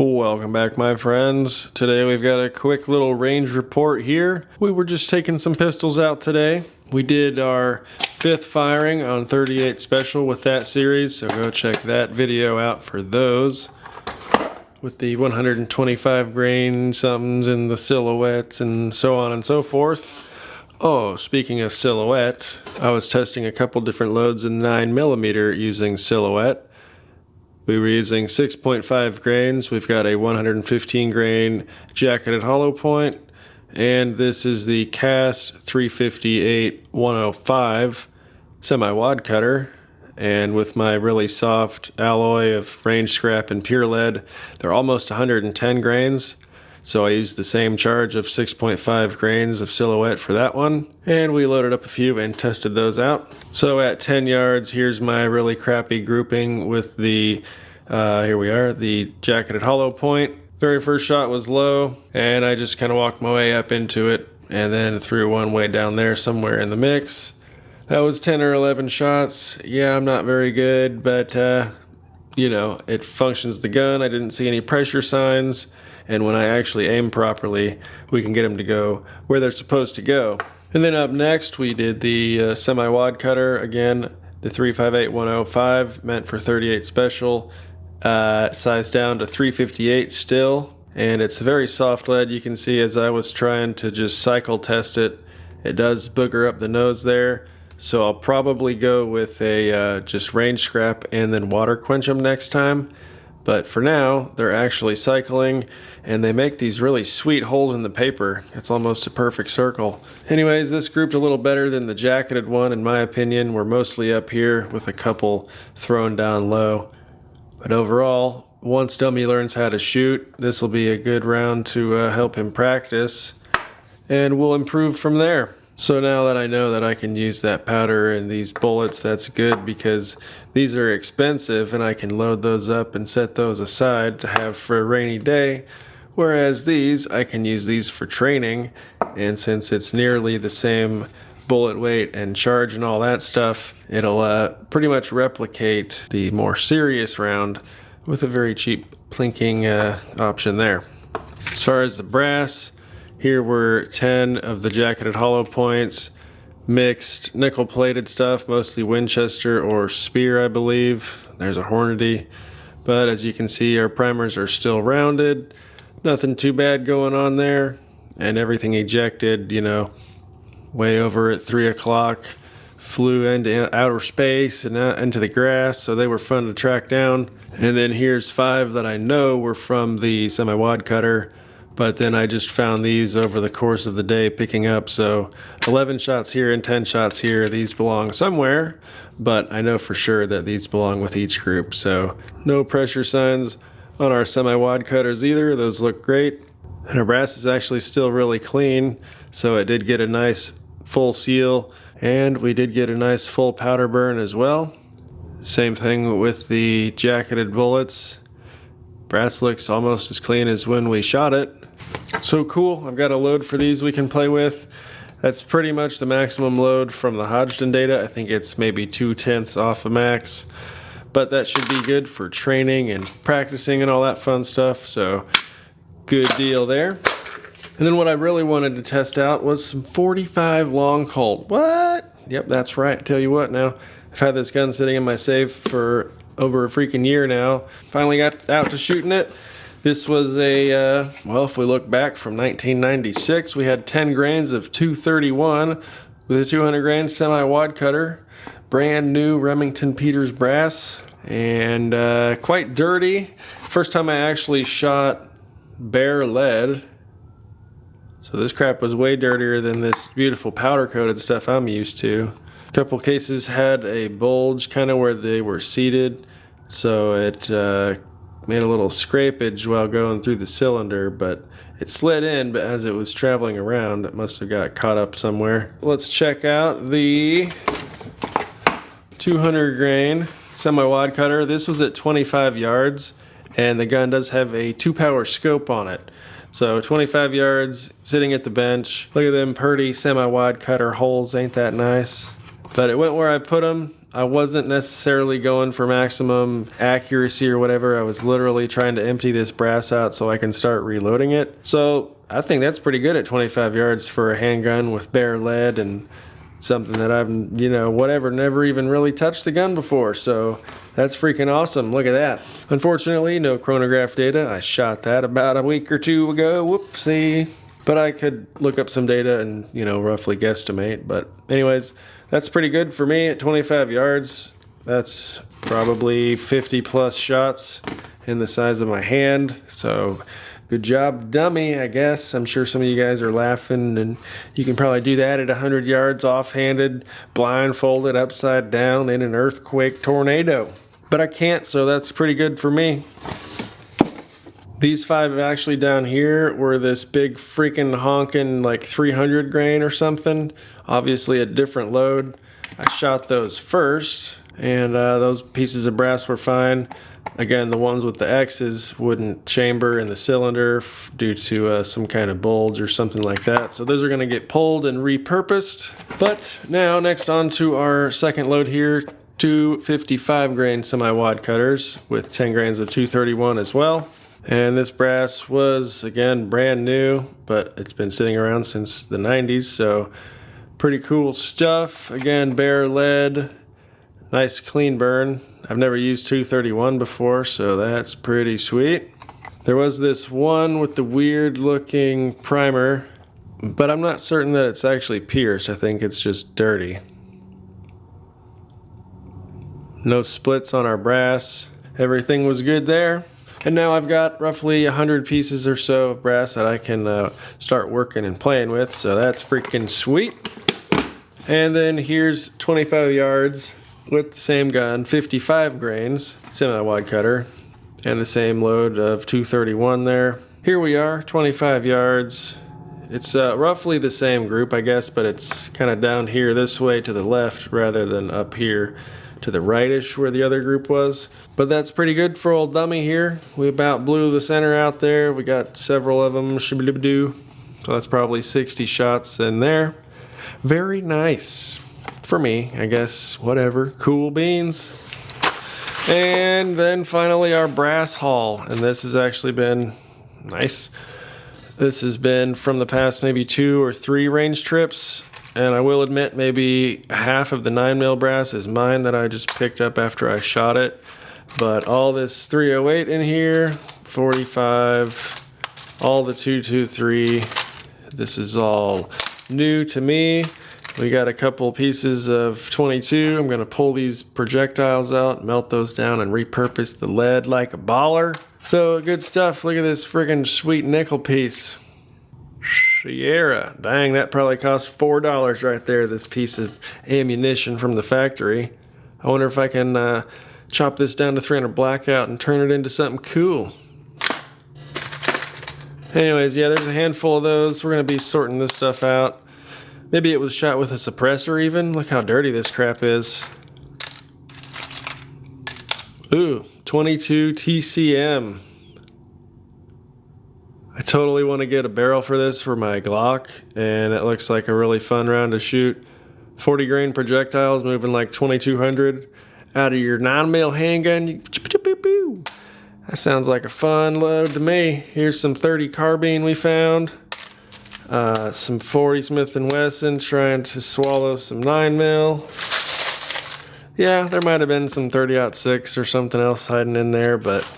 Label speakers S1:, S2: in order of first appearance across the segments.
S1: Welcome back, my friends. Today we've got a quick little range report here. We were just taking some pistols out today. We did our 5th firing on 38 Special with that series, so go check that video out for those. With the 125 grain somethings and the silhouettes and so on and so forth. Oh, speaking of silhouette, I was testing a couple different loads in 9mm using silhouette. We were using 6.5 grains. We've got a 115 grain jacketed hollow point, and this is the cast 358-105 semi-wad cutter. And with my really soft alloy of range scrap and pure lead, they're almost 110 grains. So I used the same charge of 6.5 grains of silhouette for that one. And we loaded up a few and tested those out. So at 10 yards, here's my really crappy grouping with the, here we are, the jacketed hollow point. Very first shot was low, and I just kind of walked my way up into it and then threw one way down there somewhere in the mix. That was 10 or 11 shots. Yeah, I'm not very good, but you know, it functions the gun. I didn't see any pressure signs. And when I actually aim properly, we can get them to go where they're supposed to go. And then up next, we did the semi-wad cutter. Again, the 358-105, meant for 38 Special, sized down to 358 still. And it's a very soft lead. You can see as I was trying to just cycle test it, it does booger up the nose there. So I'll probably go with a just range scrap and then water quench them next time. But for now, they're actually cycling, and they make these really sweet holes in the paper. It's almost a perfect circle. Anyways, this grouped a little better than the jacketed one, in my opinion. We're mostly up here with a couple thrown down low. But overall, once Dummy learns how to shoot, this will be a good round to help him practice, and we'll improve from there. So now that I know that I can use that powder and these bullets, that's good because these are expensive and I can load those up and set those aside to have for a rainy day. Whereas these, I can use these for training, and since it's nearly the same bullet weight and charge and all that stuff, it'll pretty much replicate the more serious round with a very cheap plinking option there. As far as the brass, here were 10 of the jacketed hollow points, mixed nickel-plated stuff, mostly Winchester or Spear, I believe. There's a Hornady. But as you can see, our primers are still rounded. Nothing too bad going on there. And everything ejected, you know, way over at 3 o'clock. Flew into outer space and out into the grass, so they were fun to track down. And then here's 5 that I know were from the semi-wad cutter. But then I just found these over the course of the day picking up. So 11 shots here and 10 shots here. These belong somewhere, but I know for sure that these belong with each group. So no pressure signs on our semi-wad cutters either. Those look great. And our brass is actually still really clean. So it did get a nice full seal, and we did get a nice full powder burn as well. Same thing with the jacketed bullets. Brass looks almost as clean as when we shot it. So cool, I've got a load for these we can play with. That's pretty much the maximum load from the Hodgdon data. I think it's maybe 2/10 off of max. But that should be good for training and practicing and all that fun stuff. So good deal there. And then what I really wanted to test out was some 45 long Colt. What? Yep, that's right. Tell you what now. I've had this gun sitting in my safe for over a freaking year now. Finally got out to shooting it. This was a, well, if we look back from 1996, we had 10 grains of 231 with a 200 grain semi-wad cutter. Brand new Remington Peters brass, and quite dirty. First time I actually shot bare lead. So this crap was way dirtier than this beautiful powder coated stuff I'm used to. A couple cases had a bulge kind of where they were seated, so it made a little scrapage while going through the cylinder, but it slid in, but as it was traveling around, it must have got caught up somewhere. Let's check out the 200 grain semi-wad cutter. This was at 25 yards, and the gun does have a 2-power scope on it. So 25 yards, sitting at the bench. Look at them pretty semi-wad cutter holes, ain't that nice? But it went where I put them, I wasn't necessarily going for maximum accuracy or whatever. I was literally trying to empty this brass out so I can start reloading it. So I think that's pretty good at 25 yards for a handgun with bare lead and something that I've, never even really touched the gun before. So that's freaking awesome. Look at that. Unfortunately, no chronograph data. I shot that about a week or two ago. Whoopsie. But I could look up some data and, roughly guesstimate. But anyways, that's pretty good for me at 25 yards. That's probably 50 plus shots in the size of my hand. So good job, dummy, I guess. I'm sure some of you guys are laughing, and you can probably do that at 100 yards offhanded, blindfolded, upside down in an earthquake tornado. But I can't, so that's pretty good for me. These 5 actually down here were this big freaking honking like 300 grain or something. Obviously a different load. I shot those first, and those pieces of brass were fine. Again, the ones with the X's wouldn't chamber in the cylinder due to some kind of bulge or something like that. So those are going to get pulled and repurposed. But now, next on to our second load here. 2 55 grain semi-wad cutters with 10 grains of 231 as well. And this brass was, again, brand new, but it's been sitting around since the 90s, so pretty cool stuff. Again, bare lead, nice clean burn. I've never used 231 before, so that's pretty sweet. There was this one with the weird looking primer, but I'm not certain that it's actually pierced. I think it's just dirty. No splits on our brass. Everything was good there. And now I've got roughly 100 pieces or so of brass that I can start working and playing with, so that's freaking sweet. And then here's 25 yards with the same gun, 55 grains, semi-wide cutter, and the same load of 231 there. Here we are, 25 yards. It's roughly the same group, I guess, but it's kind of down here this way to the left rather than up here to the rightish where the other group was. But that's pretty good for old dummy here. We about blew the center out there. We got several of them. So that's probably 60 shots in there. Very nice. For me, I guess. Whatever. Cool beans. And then finally our brass haul. And this has actually been nice. This has been from the past maybe 2 or 3 range trips. And I will admit maybe half of the 9mm brass is mine that I just picked up after I shot it. But all this 308 in here, 45, all the 223, this is all new to me. We got a couple pieces of 22. I'm going to pull these projectiles out, melt those down, and repurpose the lead like a baller. So good stuff. Look at this friggin' sweet nickel piece. Sierra. Dang, that probably cost $4 right there, this piece of ammunition from the factory. I wonder if I can chop this down to 300 blackout and turn it into something cool. Anyways, yeah, there's a handful of those. We're going to be sorting this stuff out. Maybe it was shot with a suppressor even. Look how dirty this crap is. Ooh, 22 TCM. I totally want to get a barrel for this for my Glock, and it looks like a really fun round to shoot. 40 grain projectiles moving like 2200 out of your 9mm handgun. That sounds like a fun load to me. Here's some 30 carbine we found. Some 40 Smith & Wesson trying to swallow some 9mm. Yeah, there might have been some 30-06 or something else hiding in there, but...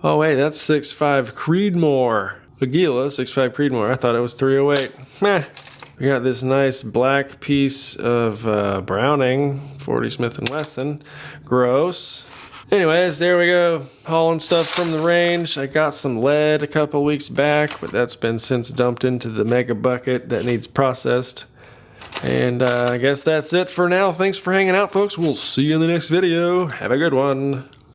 S1: Oh wait, that's 6.5 Creedmoor. Aguila, 6.5 Creedmoor. I thought it was 308. Meh. We got this nice black piece of Browning, 40 Smith & Wesson. Gross. Anyways, there we go. Hauling stuff from the range. I got some lead a couple weeks back, but that's been since dumped into the mega bucket that needs processed. And I guess that's it for now. Thanks for hanging out, folks. We'll see you in the next video. Have a good one.